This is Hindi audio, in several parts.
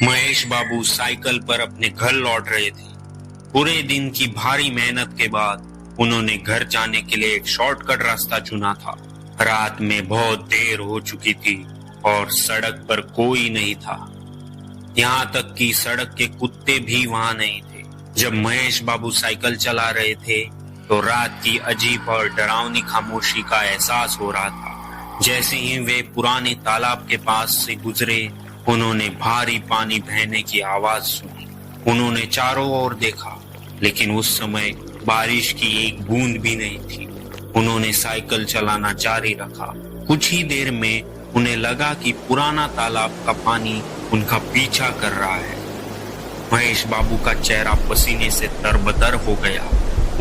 महेश बाबू साइकिल पर अपने घर लौट रहे थे। पूरे दिन की भारी मेहनत के बाद उन्होंने घर जाने के लिए एक शॉर्टकट रास्ता चुना था। रात में बहुत देर हो चुकी थी और सड़क पर कोई नहीं था। यहाँ तक कि सड़क के कुत्ते भी वहां नहीं थे। जब महेश बाबू साइकिल चला रहे थे तो रात की अजीब और डरावनी खामोशी का एहसास हो रहा था। जैसे ही वे पुराने तालाब के पास से गुजरे, उन्होंने भारी पानी बहने की आवाज सुनी। उन्होंने चारों ओर देखा, लेकिन उस समय बारिश की एक बूंद भी नहीं थी। उन्होंने साइकिल चलाना जारी रखा। कुछ ही देर में उन्हें लगा कि पुराना तालाब का पानी उनका पीछा कर रहा है। महेश बाबू का चेहरा पसीने से तरबतर हो गया।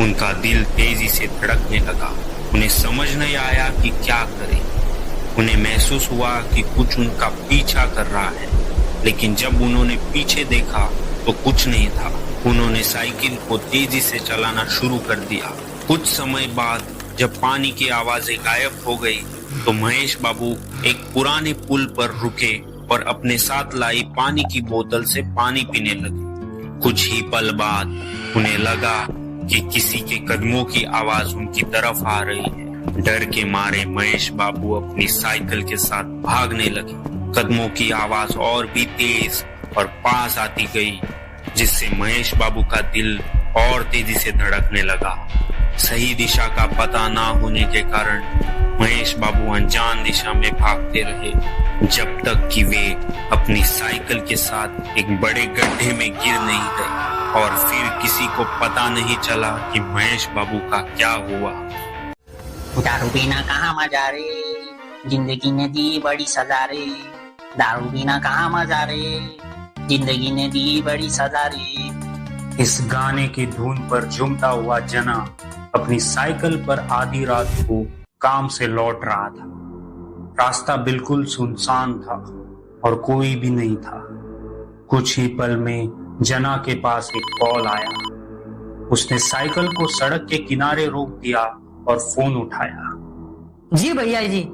उनका दिल तेजी से धड़कने लगा। उन्हें समझ नहीं आया कि क्या करें। उन्हें महसूस हुआ कि कुछ उनका पीछा कर रहा है, लेकिन जब उन्होंने पीछे देखा तो कुछ नहीं था। उन्होंने साइकिल को तेजी से चलाना शुरू कर दिया। कुछ समय बाद जब पानी की आवाजें गायब हो गई तो महेश बाबू एक पुराने पुल पर रुके और अपने साथ लाई पानी की बोतल से पानी पीने लगे। कुछ ही पल बाद उन्हें लगा कि किसी के कदमों की आवाज उनकी तरफ आ रही है। डर के मारे महेश बाबू अपनी साइकिल के साथ भागने लगे। कदमों की आवाज और भी तेज और पास आती गई, जिससे महेश बाबू का दिल और तेजी से धड़कने लगा। सही दिशा का पता ना होने के कारण महेश बाबू अनजान दिशा में भागते रहे, जब तक कि वे अपनी साइकिल के साथ एक बड़े गड्ढे में गिर नहीं गए और फिर किसी को पता नहीं चला कि महेश बाबू का क्या हुआ। दारू पीना कहाँ मजा रे, जिंदगी ने दी बड़ी सजा रे। दारू पीना कहाँ मजा रे, जिंदगी ने दी बड़ी सजा रे। इस गाने की धुन पर झूमता हुआ जना अपनी साइकिल पर आधी रात को काम से लौट रहा था। रास्ता बिल्कुल सुनसान था और कोई भी नहीं था। कुछ ही पल में जना के पास एक कॉल आया। उसने साइकिल को सड़क के किनारे रोक दिया और फोन उठाया। जी भैया जी,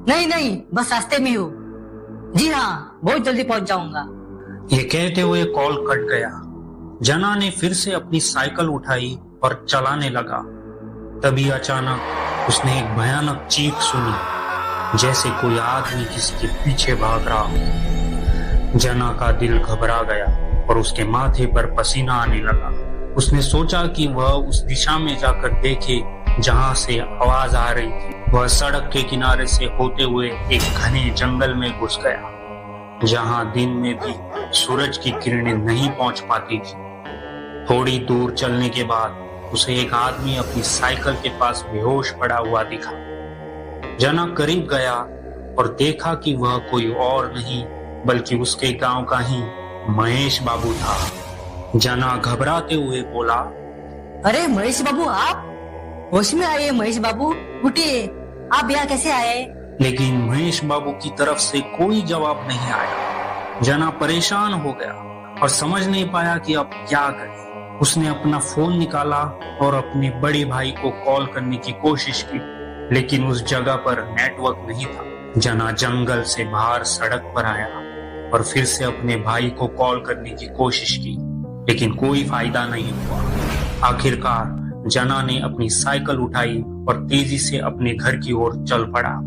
नहीं नहीं, बस रास्ते में हूँ। जी हाँ, बहुत जल्दी पहुंच जाऊंगा। ये कहते हुए कॉल कट गया। जना ने फिर से अपनी साइकिल उठाई और चलाने लगा। तभी अचानक उसने एक भयानक चीख सुनी, जैसे कोई आदमी किसी के पीछे भाग रहा हो। जना का दिल घबरा गया और उसके माथे पर पसीना आने लगा। उसने सोचा कि वह उस दिशा में जाकर देखे जहां से आवाज आ रही थी। वह सड़क के किनारे से होते हुए एक घने जंगल में घुस गया, जहां दिन में भी सूरज की किरणें नहीं पहुंच पाती थी। थोड़ी दूर चलने के बाद उसे एक आदमी अपनी साइकिल के पास बेहोश पड़ा हुआ दिखा। जना करीब गया और देखा कि वह कोई और नहीं बल्कि उसके गांव का ही महेश बाबू था। जना घबराते हुए बोला, अरे महेश बाबू, आप होश में आइए। महेश बाबू उठिए, आप यहाँ कैसे आए? लेकिन महेश बाबू की तरफ से कोई जवाब नहीं आया। जना परेशान हो गया और समझ नहीं पाया कि अब क्या करे। उसने अपना फोन निकाला और अपने बड़े भाई को कॉल करने की कोशिश की, लेकिन उस जगह पर नेटवर्क नहीं था। जना जंगल से बाहर सड़क पर आया और फिर से अपने भाई को कॉल करने की कोशिश की, लेकिन कोई फायदा नहीं हुआ। आखिरकार जना ने अपनी साइकिल उठाई और तेजी से अपने घर की ओर चल पड़ा।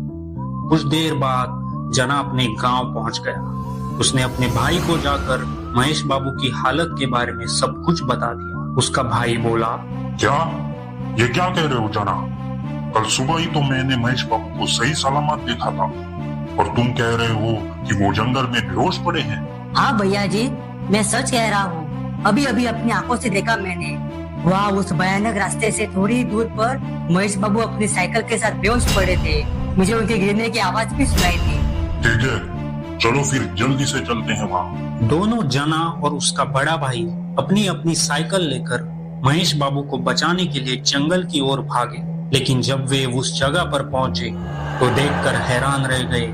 कुछ देर बाद जना अपने गांव पहुंच गया। उसने अपने भाई को जाकर महेश बाबू की हालत के बारे में सब कुछ बता दिया। उसका भाई बोला, ये क्या कह रहे हो जना? कल सुबह ही तो मैंने महेश बाबू को सही सलामत देखा था और तुम कह रहे हो कि वो जंगल में बेहोश पड़े हैं। हाँ भैया जी, मैं सच कह रहा हूँ। अभी अभी अपनी आंखों से देखा मैंने। वहाँ उस भयानक रास्ते से थोड़ी दूर पर महेश बाबू अपनी साइकिल के साथ बेहोश पड़े थे। मुझे उनके गिरने की आवाज भी सुनाई थी। ठीक है, चलो फिर जल्दी से चलते हैं वहाँ। दोनों जना और उसका बड़ा भाई अपनी अपनी साइकिल लेकर महेश बाबू को बचाने के लिए जंगल की ओर भागे। लेकिन जब वे उस जगह पर पहुंचे तो देखकर हैरान रह गए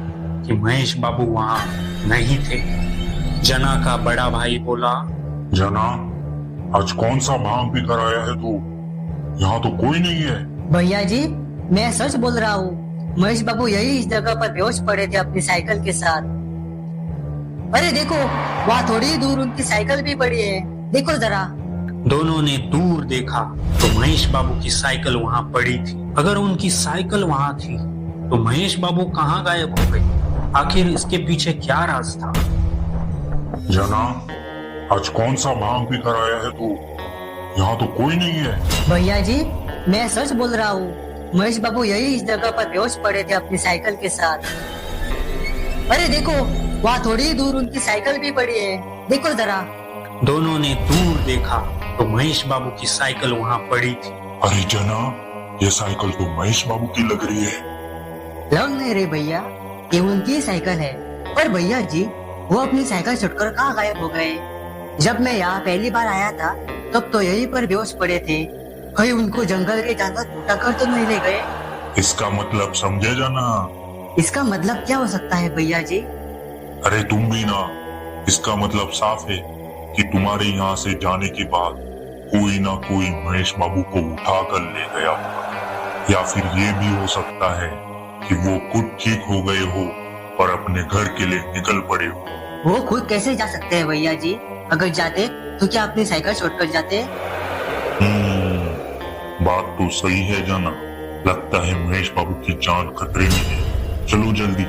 कि महेश बाबू वहाँ नहीं थे। जना का बड़ा भाई बोला, जना, आज कौन सा भांग पी कर आया है तू? यहाँ तो कोई नहीं है। भैया जी, मैं सच बोल रहा हूँ। महेश बाबू यही इस जगह पर बेहोश पड़े थे अपनी साइकिल के साथ। अरे देखो, वहाँ थोड़ी दूर उनकी साइकिल भी पड़ी है, देखो जरा। दोनों ने दूर देखा तो महेश बाबू की साइकिल वहां पड़ी थी। अगर उनकी साइकिल वहां थी तो महेश बाबू कहाँ गायब हो गए? आखिर इसके पीछे क्या राज था? जना, आज कौन सा भांग पी कर आया है तू? यहाँ तो कोई नहीं है। भैया जी, मैं सच बोल रहा हूँ, महेश बाबू यही इस जगह पर बेहोश पड़े थे अपनी साइकिल के साथ। अरे देखो, वहाँ थोड़ी दूर उनकी साइकिल भी पड़ी है, देखो जरा। दोनों ने दूर देखा तो महेश बाबू की साइकिल वहां पड़ी थी। अरे जना, ये साइकिल तो महेश बाबू की लग रही है। लग नहीं रही भैया, ये उनकी साइकिल है। पर भैया जी, वो अपनी साइकिल छोड़कर कहाँ गायब हो गए? जब मैं यहाँ पहली बार आया था तब तो यहीं पर बेहोश पड़े थे। कहीं उनको जंगल के जानवर उठा कर तो नहीं ले गए? इसका मतलब समझे जना? इसका मतलब क्या हो सकता है भैया जी? अरे तुम भी ना, इसका मतलब साफ है कि तुम्हारे यहाँ से जाने के बाद कोई ना कोई महेश बाबू को उठा कर ले गया होगा। या फिर ये भी हो सकता है कि वो खुद ठीक हो गए हो और अपने घर के लिए निकल पड़े हो। वो खुद कैसे जा सकते हैं भैया जी? अगर जाते तो क्या अपनी साइकिल छोड़कर जाते? बात तो सही है जना। लगता है महेश बाबू की जान खतरे में है। चलो जल्दी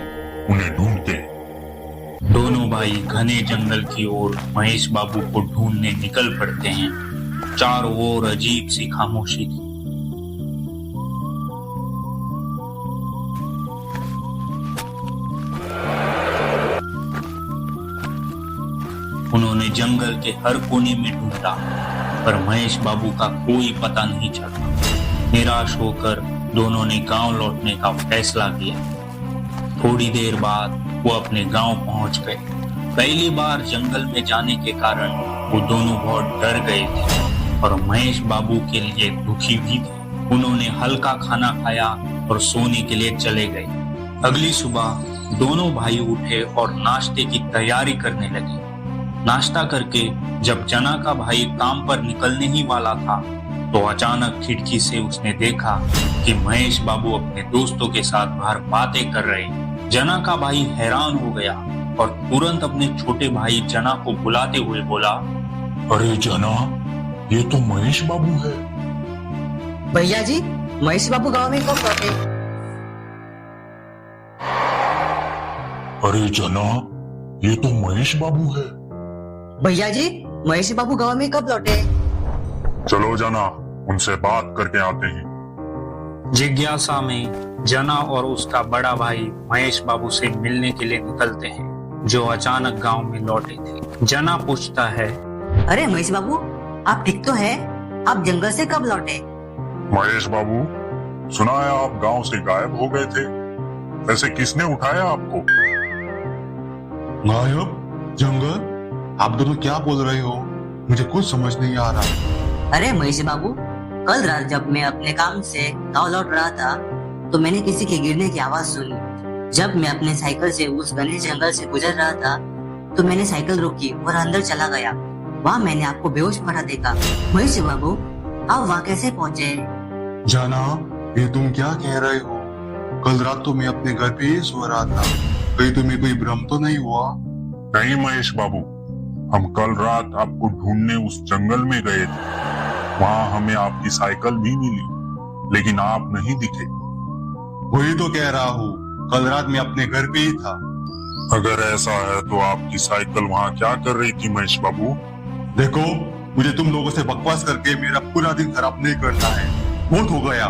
उन्हें ढूंढते हैं। दोनों भाई घने जंगल की ओर महेश बाबू को ढूंढने निकल पड़ते हैं। चारों ओर अजीब सी खामोशी थी। उन्होंने जंगल के हर कोने में ढूंढा पर महेश बाबू का कोई पता नहीं चला। निराश होकर दोनों ने गांव लौटने का फैसला किया। थोड़ी देर बाद वो अपने गांव पहुंच गए। पहली बार जंगल में जाने के कारण वो दोनों बहुत डर गए थे और महेश बाबू के लिए दुखी भी थे। उन्होंने हल्का खाना खाया और सोने के लिए चले गए। अगली सुबह दोनों भाई उठे और नाश्ते की तैयारी करने लगे। नाश्ता करके जब जना का भाई काम पर निकलने ही वाला था तो अचानक खिड़की से उसने देखा कि महेश बाबू अपने दोस्तों के साथ बाहर बातें कर रहे। जना का भाई हैरान हो गया और तुरंत अपने छोटे भाई जना को बुलाते हुए बोला, अरे जना, ये तो महेश बाबू है। भैया जी, महेश बाबू गांव में कब लौटे? अरे जना, ये तो महेश बाबू है। भैया जी, महेश बाबू गांव में कब लौटे? चलो जना, उनसे बात करके आते हैं। जिज्ञासा में जना और उसका बड़ा भाई महेश बाबू से मिलने के लिए निकलते हैं, जो अचानक गांव में लौटे थे। जना पूछता है, अरे महेश बाबू, आप ठीक तो है? आप जंगल से कब लौटे? महेश बाबू, सुना है आप गांव से गायब हो गए थे। वैसे किसने उठाया आपको? गायब? जंगल? आप दोनों क्या बोल रहे हो? मुझे कुछ समझ नहीं आ रहा। अरे महेश बाबू, कल रात जब मैं अपने काम से गांव लौट रहा था तो मैंने किसी के गिरने की आवाज सुनी। जब मैं अपने साइकिल से उस घने जंगल से गुजर रहा था तो मैंने साइकिल रोकी और अंदर चला गया। वहाँ मैंने आपको बेहोश पड़ा देखा। महेश बाबू, आप वहाँ कैसे पहुँचे? जाना, ये तुम क्या कह रहे हो? कल रात तो मैं अपने घर पे ही सो रहा था। कहीं तुम्हें कोई भ्रम तो नहीं हुआ? नहीं महेश बाबू, हम कल रात आपको ढूंढने उस जंगल में गए थे। वहाँ हमें आपकी साइकिल भी मिली, लेकिन आप नहीं दिखे। वही तो कह रहा हूँ, कल रात मैं अपने घर पे ही था। अगर ऐसा है तो आपकी साइकिल वहाँ क्या कर रही थी महेश बाबू? देखो, मुझे तुम लोगों से बकवास करके मेरा पूरा दिन खराब नहीं करना है। बहुत हो गया,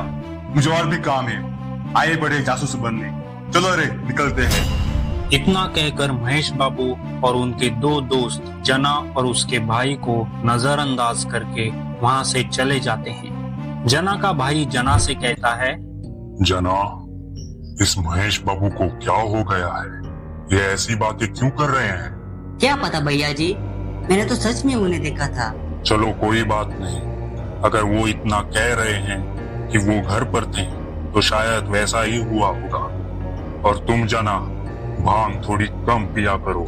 मुझे और भी काम है। आए बड़े जासूस बनने। चलो रे, निकलते हैं। इतना कहकर महेश बाबू और उनके दो दोस्त जना और उसके भाई को नजरअंदाज करके वहां से चले जाते हैं। जना का भाई जना से कहता है, जना, इस महेश बाबू को क्या हो गया है? ये ऐसी बातें क्यों कर रहे हैं? क्या पता भैया जी, मैंने तो सच में उन्हें देखा था। चलो कोई बात नहीं, अगर वो इतना कह रहे हैं कि वो घर पर थे तो शायद वैसा ही हुआ होगा। और तुम जना, भांग थोड़ी कम पिया करो।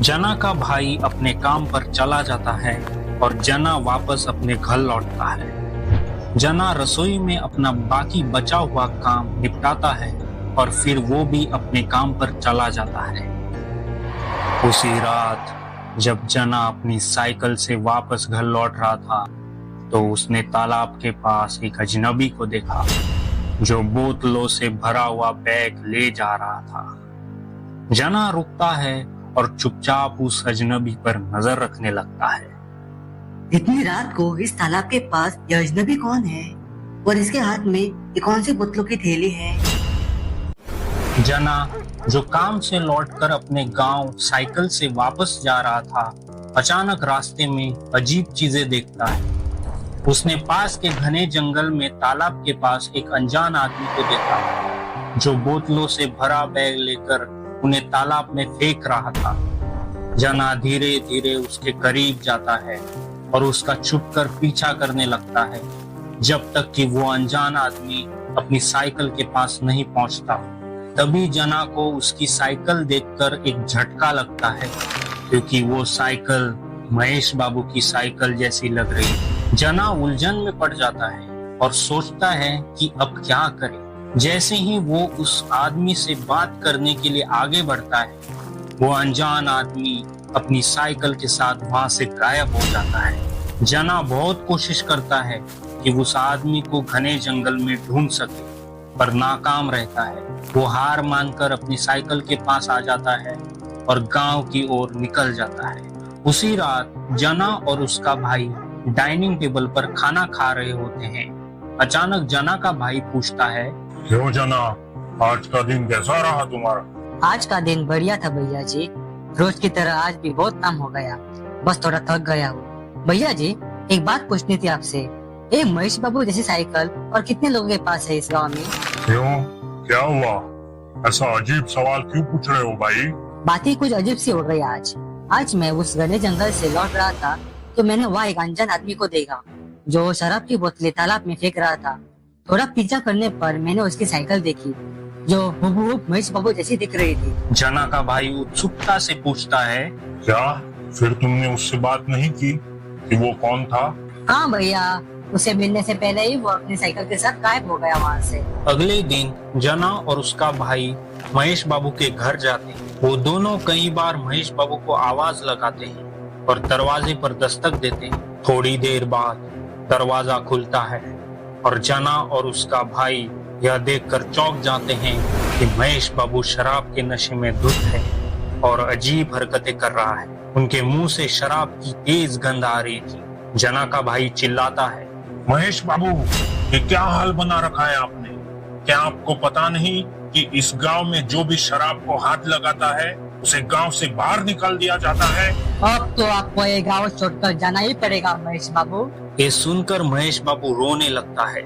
जना का भाई अपने काम पर चला जाता है और जना वापस अपने घर लौटता है। जना रसोई में अपना बाकी बचा हुआ काम निपटाता है और फिर वो भी अपने काम पर चला जाता है। उसी रात जब जना अपनी साइकिल से वापस घर लौट रहा था तो उसने तालाब के पास एक अजनबी को देखा जो बोतलों से भरा हुआ बैग ले जा रहा था। जना रुकता है और चुपचाप उस अजनबी पर नजर रखने लगता है। इतनी रात को इस तालाब के पास यह अजनबी कौन है और इसके हाथ में ये कौन सी बोतलों की थैली है? जना जो काम से लौटकर अपने गांव साइकिल से वापस जा रहा था, अचानक रास्ते में अजीब चीजें देखता है। उसने पास के घने जंगल में तालाब के पास एक अनजान आदमी को देखा जो बोतलों से भरा बैग लेकर उन्हें तालाब में फेंक रहा था। जना धीरे धीरे उसके करीब जाता है और उसका छुपकर पीछा करने लगता है जब तक कि वो अनजान आदमी अपनी साइकिल के पास नहीं पहुंचता। तभी जना को उसकी साइकिल देखकर एक झटका लगता है क्योंकि वो साइकिल महेश बाबू की साइकिल जैसी लग रही है। जना उलझन में पड़ जाता है और सोचता है कि अब क्या करे। जैसे ही वो उस आदमी से बात करने के लिए आगे बढ़ता है, वो अनजान आदमी अपनी साइकिल के साथ वहां से गायब हो जाता है। जना बहुत कोशिश करता है कि उस आदमी को घने जंगल में ढूंढ सके, पर नाकाम रहता है। वो हार मानकर अपनी साइकिल के पास आ जाता है और गांव की ओर निकल जाता है। उसी रात जना और उसका भाई डाइनिंग टेबल पर खाना खा रहे होते हैं। अचानक जना का भाई पूछता है, क्यों जना, आज का दिन कैसा रहा तुम्हारा? आज का दिन बढ़िया था भैया जी। रोज की तरह आज भी बहुत काम हो गया, बस थोड़ा थक गया हूँ। भैया जी एक बात पूछनी थी आपसे, ये महेश बाबू जैसी साइकिल और कितने लोगों के पास है इस गांव में? क्यों, क्या हुआ? ऐसा अजीब सवाल क्यों पूछ रहे हो भाई? बात ही कुछ अजीब सी हो गई आज मैं उस घने जंगल से लौट रहा था तो मैंने वहाँ एक अनजान आदमी को देखा जो शराब की बोतलें तालाब में फेंक रहा था। थोड़ा पीछा करने पर मैंने उसकी साइकिल देखी जो हुबहू महेश बाबू जैसी दिख रही थी। जना का भाई उत्सुकता से पूछता है, क्या फिर तुमने उससे बात नहीं की कि वो कौन था? हाँ भैया, उसे मिलने से पहले ही वो अपनी साइकिल के साथ गायब हो गया वहाँ से। अगले दिन जना और उसका भाई महेश बाबू के घर जाते हैं। वो दोनों कई बार महेश बाबू को आवाज लगाते हैं और दरवाजे पर दस्तक देते हैं। थोड़ी देर बाद दरवाजा खुलता है और जना और उसका भाई यह देखकर चौंक जाते हैं कि महेश बाबू शराब के नशे में धुत है और अजीब हरकतें कर रहा है। उनके मुंह से शराब की तेज गंध आ रही थी। जना का भाई चिल्लाता है, महेश बाबू, ये क्या हाल बना रखा है आपने? क्या आपको पता नहीं कि इस गांव में जो भी शराब को हाथ लगाता है उसे गांव से बाहर निकाल दिया जाता है? अब तो आपको ये गाँव छोड़कर जाना ही पड़ेगा महेश बाबू। ये सुनकर महेश बाबू रोने लगता है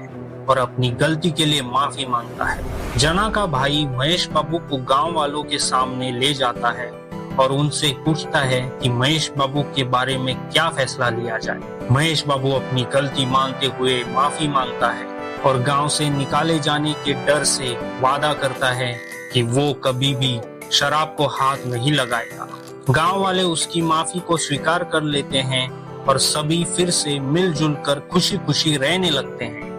और अपनी गलती के लिए माफी मांगता है। जना का भाई महेश बाबू को गांव वालों के सामने ले जाता है और उनसे पूछता है कि महेश बाबू के बारे में क्या फैसला लिया जाए। महेश बाबू अपनी गलती मानते हुए माफी मांगता है और गांव से निकाले जाने के डर से वादा करता है कि वो कभी भी शराब को हाथ नहीं लगाएगा। गांव वाले उसकी माफी को स्वीकार कर लेते हैं और सभी फिर से मिलजुल कर खुशी खुशी रहने लगते हैं।